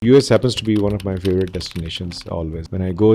US happens to be one of my favorite destinations always. When I go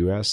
US,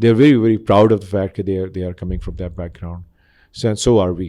they are very very proud of the fact that they are coming from that background. So are we.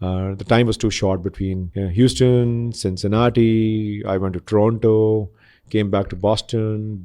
The time was too short between Houston, Cincinnati. I went to Toronto, came back to Boston.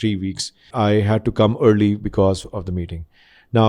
3 weeks. I had to come early because of the meeting. Now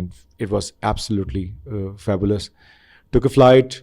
And it was absolutely fabulous. Took a flight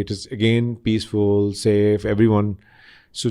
it is again peaceful, safe, everyone. So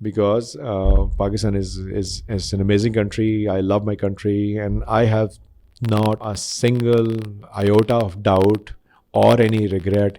Because Pakistan is an amazing country. I love my country and I have not a single iota of doubt or any regret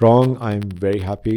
wrong. I'm very happy.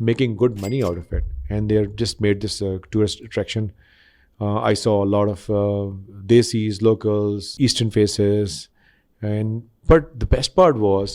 making good money out of it, and they just made this tourist attraction. I saw a lot of desis, locals, eastern faces, but the best part was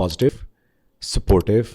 positive, supportive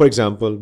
For example,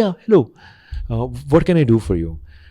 yeah hello, what can I do for you.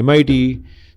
MIT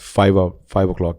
5 o'clock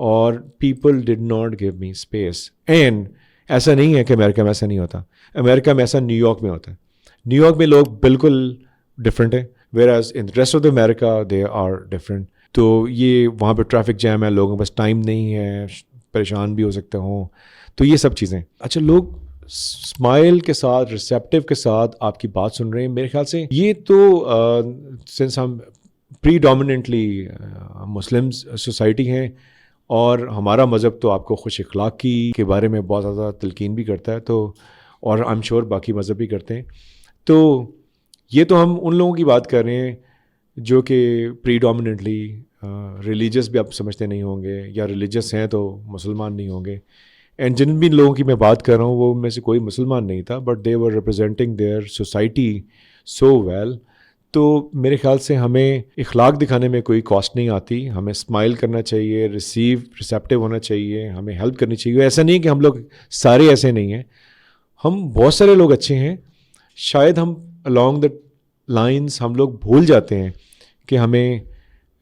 اور people did not give me space. And ایسا نہیں ہے کہ امریکہ میں ایسا نہیں ہوتا, امریکہ میں ایسا نیو یارک میں ہوتا ہے. نیو یارک میں لوگ بالکل ڈفرینٹ ہیں, whereas in rest of the America they are different. تو یہ وہاں پہ ٹریفک جیم ہے, لوگوں کے پاس ٹائم نہیں ہے, پریشان بھی ہو سکتے ہوں, تو یہ سب چیزیں. اچھا, لوگ اسمائل کے ساتھ, ریسیپٹیو کے ساتھ آپ کی بات سن رہے ہیں, میرے خیال سے یہ تو سنس ہم پری ڈومیننٹلی مسلم سوسائٹی ہیں, اور ہمارا مذہب تو آپ کو خوش اخلاقی کے بارے میں بہت زیادہ تلقین بھی کرتا ہے, تو اور آئی ایم شیور باقی مذہب بھی کرتے ہیں. تو یہ تو ہم ان لوگوں کی بات کر رہے ہیں جو کہ پری ڈومیننٹلی ریلیجس بھی آپ سمجھتے نہیں ہوں گے, یا ریلیجس ہیں تو مسلمان نہیں ہوں گے. اینڈ جن بھی لوگوں کی میں بات کر رہا ہوں وہ ان میں سے کوئی مسلمان نہیں تھا, but they were representing their society so well. تو میرے خیال سے ہمیں اخلاق دکھانے میں کوئی کاسٹ نہیں آتی, ہمیں اسمائل کرنا چاہیے, ریسیپٹیو ہونا چاہیے, ہمیں ہیلپ کرنی چاہیے. ایسا نہیں کہ ہم لوگ سارے ایسے نہیں ہیں, ہم بہت سارے لوگ اچھے ہیں. شاید ہم along the lines ہم لوگ بھول جاتے ہیں کہ ہمیں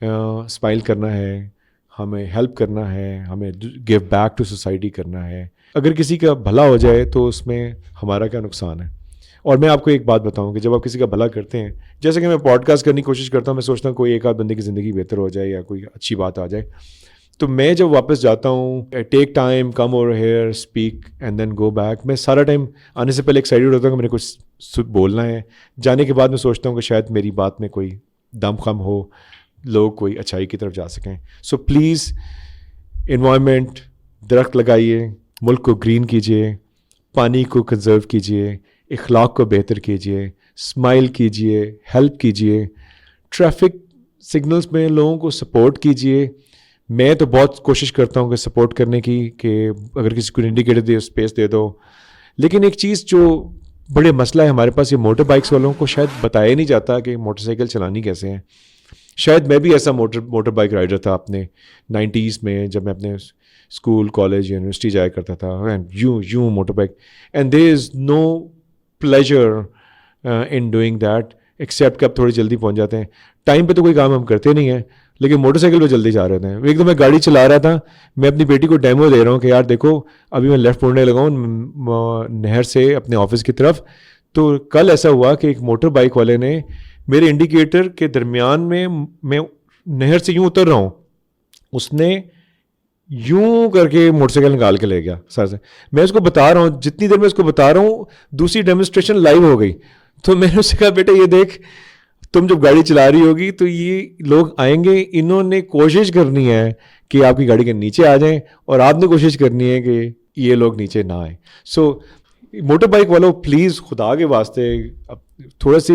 اسمائل کرنا ہے, ہمیں ہیلپ کرنا ہے, ہمیں گیو بیک ٹو سوسائٹی کرنا ہے. اگر کسی کا بھلا ہو جائے تو اس میں ہمارا کیا نقصان ہے. اور میں آپ کو ایک بات بتاؤں کہ جب آپ کسی کا بھلا کرتے ہیں, جیسے کہ میں پوڈ کاسٹ کرنے کی کوشش کرتا ہوں, میں سوچتا ہوں کوئی ایک آدھ بندے کی زندگی بہتر ہو جائے یا کوئی اچھی بات آ جائے, تو میں جب واپس جاتا ہوں, take time, come over here, speak and then go back. میں سارا ٹائم آنے سے پہلے ایکسائٹیڈ ہوتا ہوں کہ میں نے کچھ بولنا ہے. جانے کے بعد میں سوچتا ہوں کہ شاید میری بات میں کوئی دم خم ہو, لوگ کوئی اچھائی کی طرف جا سکیں. سو پلیز انوائرمنٹ, درخت لگائیے, ملک کو گرین کیجیے, پانی کو کنزرو کیجیے, اخلاق کو بہتر کیجیے, اسمائل کیجیے, ہیلپ کیجیے, ٹریفک سگنلز میں لوگوں کو سپورٹ کیجیے. میں تو بہت کوشش کرتا ہوں کہ سپورٹ کرنے کی, کہ اگر کسی کو انڈیکیٹر دے اسپیس دے دو. لیکن ایک چیز جو بڑے مسئلہ ہے ہمارے پاس, یہ موٹر بائکس والوں کو شاید بتایا نہیں جاتا کہ موٹر سائیکل چلانی کیسے ہیں. شاید میں بھی ایسا موٹر بائک رائڈر تھا اپنے 90s میں, جب میں اپنے اسکول, کالج, یونیورسٹی جایا کرتا تھا, اینڈ یوں motorbike, and there is no pleasure in doing that except کہ آپ تھوڑی جلدی پہنچ جاتے ہیں. ٹائم پہ تو کوئی کام ہم کرتے نہیں ہیں, لیکن موٹر سائیکل پہ جلدی جا رہے ہیں. ایک دم میں گاڑی چلا رہا تھا, میں اپنی بیٹی کو ڈیمو دے رہا ہوں کہ یار دیکھو ابھی میں لیفٹ مڑنے لگا ہوں نہر سے اپنے آفس کی طرف. تو کل ایسا ہوا کہ ایک موٹر بائک والے نے میرے انڈیکیٹر کے درمیان میں نہر سے یوں اتر رہا ہوں, اس نے یوں کر کے موٹر سائیکل نکال کے لے گیا سر سے. میں اس کو بتا رہا ہوں, جتنی دیر میں اس کو بتا رہا ہوں دوسری ڈیمونسٹریشن لائیو ہو گئی. تو میں نے اس سے کہا بیٹا یہ دیکھ, تم جب گاڑی چلا رہی ہوگی تو یہ لوگ آئیں گے, انہوں نے کوشش کرنی ہے کہ آپ کی گاڑی کے نیچے آ جائیں, اور آپ نے کوشش کرنی ہے کہ یہ لوگ نیچے نہ آئیں. سو موٹر بائک والوں پلیز خدا کے واسطے تھوڑا سی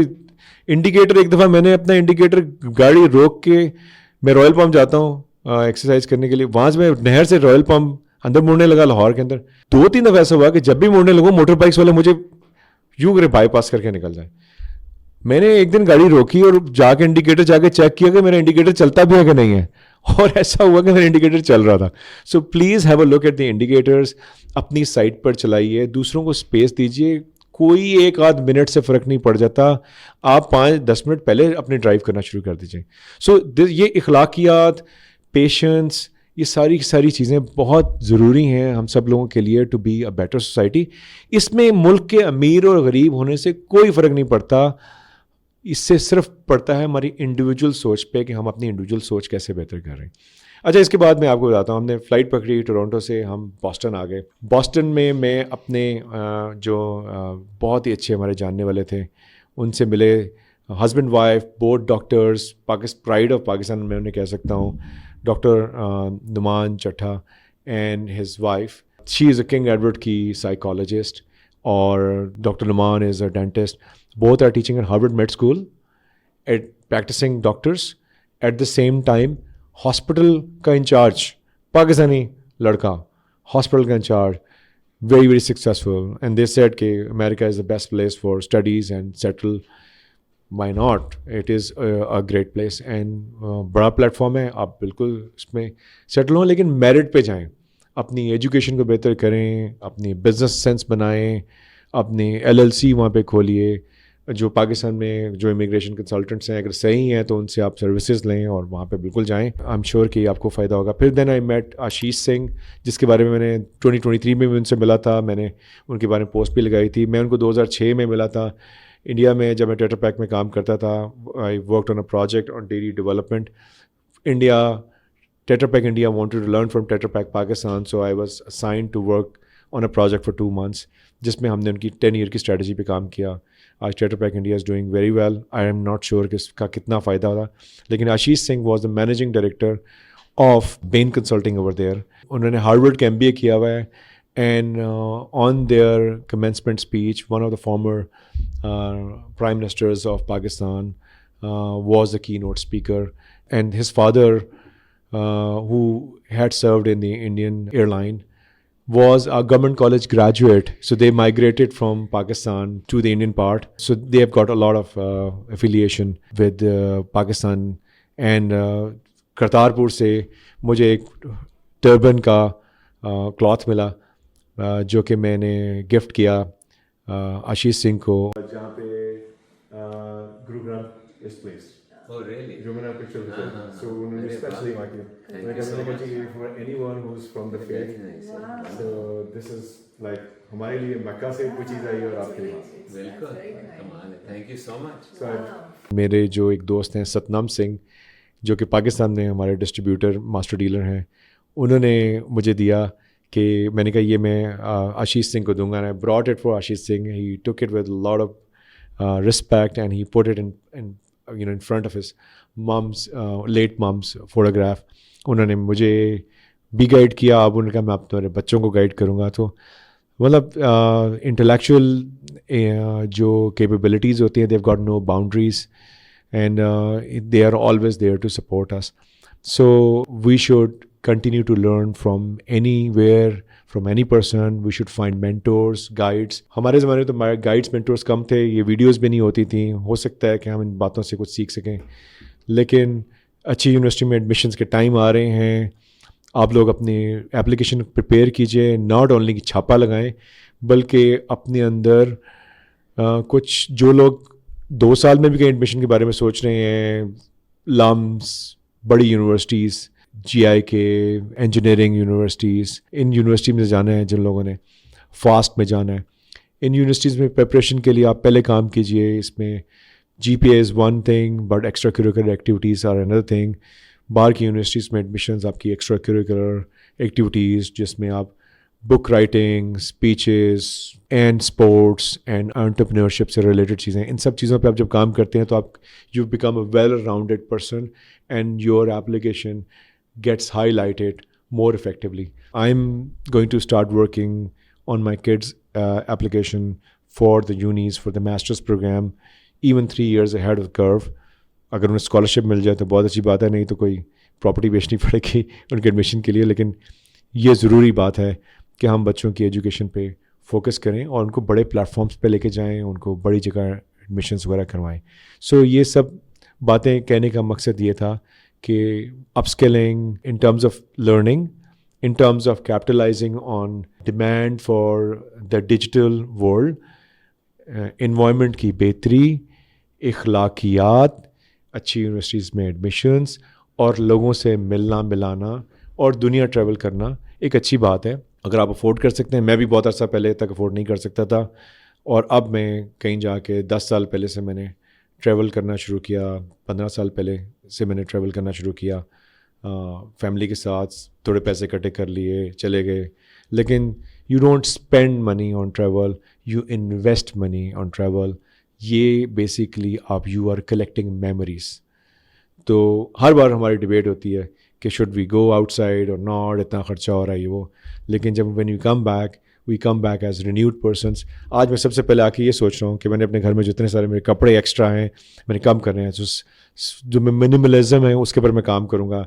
انڈیکیٹر, ایک دفعہ میں نے اپنا انڈیکیٹر گاڑی روک کے, میں رائل پمپ جاتا ہوں ایکسرسائز کرنے کے لیے, وہاں سے میں نہر سے رائل پمپ اندر مڑنے لگا لاہور کے اندر. 2-3 دفعہ ایسا ہوا کہ جب بھی مڑنے لگوں موٹر بائکس والے مجھے یوں کرے بائی پاس کر کے نکل جائیں. میں نے ایک دن گاڑی روکی اور جا کے انڈیکیٹر جا کے چیک کیا کہ میرا انڈیکیٹر چلتا بھی ہے کہ نہیں ہے, اور ایسا ہوا کہ میرا انڈیکیٹر چل رہا تھا. So please have a look at the indicators, اپنی سائٹ پر چلائیے, دوسروں کو اسپیس دیجیے. کوئی ایک آدھ منٹ سے فرق نہیں پڑ جاتا, آپ 5-10 منٹ پہلے اپنے ڈرائیو کرنا شروع کر دیجیے. سو یہ اخلاقیات, پیشنس, یہ ساری چیزیں بہت ضروری ہیں ہم سب لوگوں کے لیے to be a better society. اس میں ملک کے امیر اور غریب ہونے سے کوئی فرق نہیں پڑتا, اس سے صرف پڑتا ہے ہماری انڈیویجول سوچ پہ کہ ہم اپنی انڈیویجول سوچ کیسے بہتر کر رہے ہیں. اچھا, اس کے بعد میں آپ کو بتاتا ہوں, ہم نے فلائٹ پکڑی ٹورانٹو سے, ہم باسٹن آ گئے. باسٹن میں اپنے جو بہت ہی اچھے ہمارے جاننے والے تھے ان سے ملے, husband wife both doctors, pride of Pakistan میں انہیں کہہ سکتا ہوں, doctor Nauman Chattha and his wife. She is a King Edward کی سائیکالوجسٹ, اور doctor Nauman is a dentist. Both are teaching at Harvard med school at practicing doctors. At the same time hospital کا incharge, Pakistani لڑکا, hospital کا incharge, very very successful. And they said کہ America is the best place for studies and settle. Why not, it is a great place and بڑا platform ہے, آپ بالکل اس میں settle ہوں, لیکن میرٹ پہ جائیں, اپنی ایجوکیشن کو بہتر کریں, اپنی بزنس سینس بنائیں, اپنی LLC وہاں پہ کھولیے, جو پاکستان میں جو امیگریشن کنسلٹنٹس ہیں اگر صحیح ہیں تو ان سے آپ سروسز لیں اور وہاں پہ بالکل جائیں. آئی ایم شیور کہ آپ کو فائدہ ہوگا. پھر دین آئی میٹ آشیش سنگھ, جس کے بارے میں نے 2023 میں بھی ان سے ملا تھا. میں نے ان کے بارے میں پوسٹ بھی لگائی تھی. میں ان کو 2006 میں ملا تھا انڈیا میں, جب میں ٹیٹر پیک میں کام کرتا تھا. I worked on a project on dairy development. India Tetra Pak India wanted to learn from Tetra Pak Pakistan, so I was assigned to work on a project for 2 months, جس میں ہم نے ان کی 10 year کی strategy پہ کام کیا. آج Tetra Pak India is doing very well. I am not sure کہ اس کا کتنا فائدہ ہوگا, لیکن Ashish Singh was the managing director of been consulting over there. انہوں نے ہارورڈ کا MBA کیا ہوا ہے. And on their commencement speech, one of the former prime ministers of Pakistan was the keynote speaker, and his father, who had served in the Indian airline, was a government college graduate. So they migrated from Pakistan to the Indian part. So they have got a lot of affiliation with Pakistan. And Kartarpur سے مجھے ایک turban کا cloth ملا جو کہ میں نے gift کیا آشیش سنگھ کو, جہاں پہ گرو گرانتھ از پلیسڈ. جو میں نے پکچر دکھایا, سو انہوں نے اسپیشلی وہاں کی میں نے کہا کہ for any one who is from the faith, so this is like ہمارے لیے مکہ سے کوئی چیز آئی اور آپ کے لیے بالکل کمال ہے. تھینک یو سو مچ. میرے جو ایک دوست ہیں ستنام سنگھ, جو کہ پاکستان میں ہمارے ڈسٹریبیوٹر ماسٹر ڈیلر ہیں, انہوں نے مجھے دیا کہ میں نے کہا یہ میں آشیش سنگھ کو دوں گا. I brought it for Ashish Singh. He took it with a lot of respect and he put it in front of his mom's late mom's photograph. انہوں نے مجھے بھی گائیڈ کیا. اب ان کا میں اپنے بچوں کو گائیڈ کروں گا. تو مطلب انٹلیکچوئل جو کیپیبلٹیز ہوتی ہیں, they've got no boundaries and they are always there to support us. So we should continue to learn from anywhere, from any person. We should find mentors, guides. ہمارے زمانے میں تو گائیڈس مینٹورس کم تھے, یہ videos بھی نہیں ہوتی تھیں. ہو سکتا ہے کہ ہم ان باتوں سے کچھ سیکھ سکیں, لیکن اچھی یونیورسٹی میں ایڈمیشنس کے ٹائم آ رہے ہیں. آپ لوگ اپنی اپلیکیشن پریپیئر کیجیے, ناٹ اونلی کہ چھاپا لگائیں, بلکہ اپنے اندر کچھ جو لوگ 2 سال میں بھی کہیں ایڈمیشن کے بارے میں سوچ رہے ہیں, لامس, بڑی یونیورسٹیز, GI کے, انجینئرنگ یونیورسٹیز, ان یونیورسٹی میں جانا ہے جن لوگوں نے, فاسٹ میں جانا ہے, ان یونیورسٹیز میں پریپریشن کے لیے آپ پہلے کام کیجئے. اس میں GPA is one thing but extra curricular activities are another thing. باہر کی یونیورسٹیز میں ایڈمیشنز آپ کی ایکسٹرا کریکولر ایکٹیویٹیز, جس میں آپ book writing, speeches and sports and entrepreneurship سے ریلیٹڈ چیزیں, ان سب چیزوں پہ آپ جب کام کرتے ہیں تو آپ you become a well rounded person and your application gets highlighted more effectively. I'm going to start working on my kids' application for the unis, for the master's program, even 3 years ahead of the curve. اگر انہیں scholarship مل جائے تو بہت اچھی بات ہے, نہیں تو کوئی پراپرٹی بیچنی پڑے گی ان کے ایڈمیشن کے لیے. لیکن یہ ضروری بات ہے کہ ہم بچوں کی ایجوکیشن پہ فوکس کریں اور ان کو بڑے پلیٹفارمس پہ لے کے جائیں, ان کو بڑی جگہ ایڈمیشنس وغیرہ کروائیں. سو یہ سب باتیں کہنے کا مقصد یہ تھا کہ upskilling in terms of learning, in terms of capitalizing on demand for the digital world, environment کی بہتری, اخلاقیات, اچھی یونیورسٹیز میں ایڈمیشنس, اور لوگوں سے ملنا ملانا اور دنیا ٹریول کرنا ایک اچھی بات ہے اگر آپ افورڈ کر سکتے ہیں. میں بھی بہت عرصہ پہلے تک افورڈ نہیں کر سکتا تھا, اور اب میں کہیں جا کے 10 سال پہلے سے میں نے ٹریول کرنا شروع کیا, 15 سال پہلے سے میں نے ٹریول کرنا شروع کیا. فیملی کے ساتھ تھوڑے پیسے اکٹھے کر لیے, چلے گئے. لیکن you don't spend money on travel, you invest money on travel. یہ بیسیکلی آپ یو آر کلیکٹنگ میموریز. تو ہر بار ہماری ڈبیٹ ہوتی ہے کہ should we go outside اور ناٹ, اتنا خرچہ ہو رہا ہے یہ وہ. لیکن جب when you come back, we come back as renewed persons. آج میں سب سے پہلے آ کے یہ سوچ رہا ہوں کہ میں نے اپنے گھر میں جتنے سارے میرے کپڑے ایکسٹرا ہیں میں نے کم کرنے ہیں, جو منیملزم ہے اس کے اوپر میں کام کروں گا.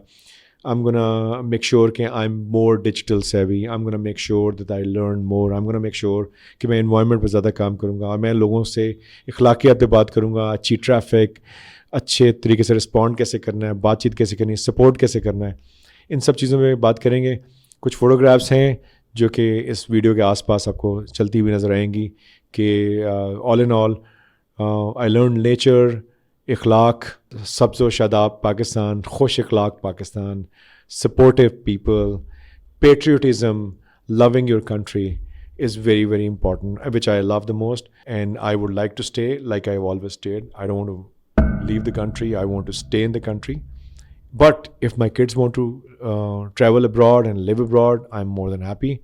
I'm gonna make sure کہ I'm more digital savvy. I'm gonna make sure that I learn more. I'm gonna make sure کہ میں environment پہ زیادہ کام کروں گا, اور میں لوگوں سے اخلاقیات پہ بات کروں گا, اچھی ٹریفک, اچھے طریقے سے رسپونڈ کیسے کرنا ہے, بات چیت کیسے کرنی ہے, سپورٹ کیسے کرنا ہے. ان سب چیزوں میں بات کریں گے. کچھ فوٹوگرافس ہیں جو کہ اس ویڈیو کے آس پاس آپ کو چلتی ہوئی نظر آئیں گی کہ آل ان آل I learned nature, اخلاق, سبز و شاداب پاکستان, خوش اخلاق Pakistan, supportive people, patriotism, loving your country is very, very important, which I love the most. And I would like to stay like I've always stayed. I don't want to leave the country. I want to stay in the country. But if my kids want to travel abroad and live abroad, I'm more than happy.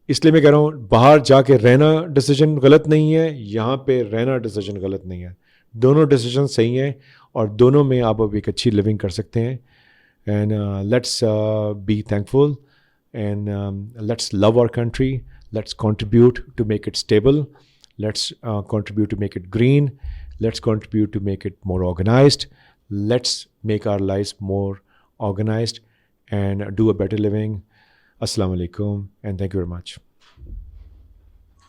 اس لیے میں کہہ رہا ہوں باہر جا کے رہنا decision غلط نہیں ہے, یہاں پہ رہنا ڈیسیجن غلط نہیں ہے. دونوں ڈیسیجن صحیح ہیں اور دونوں میں آپ اب ایک اچھی لیونگ کر سکتے ہیں. And let's be thankful and let's love our country. Let's contribute to make it stable. Let's contribute to make it green. Let's contribute to make it more organised. Let's make our life more organised and do a better living. السلام علیکم and thank you very much.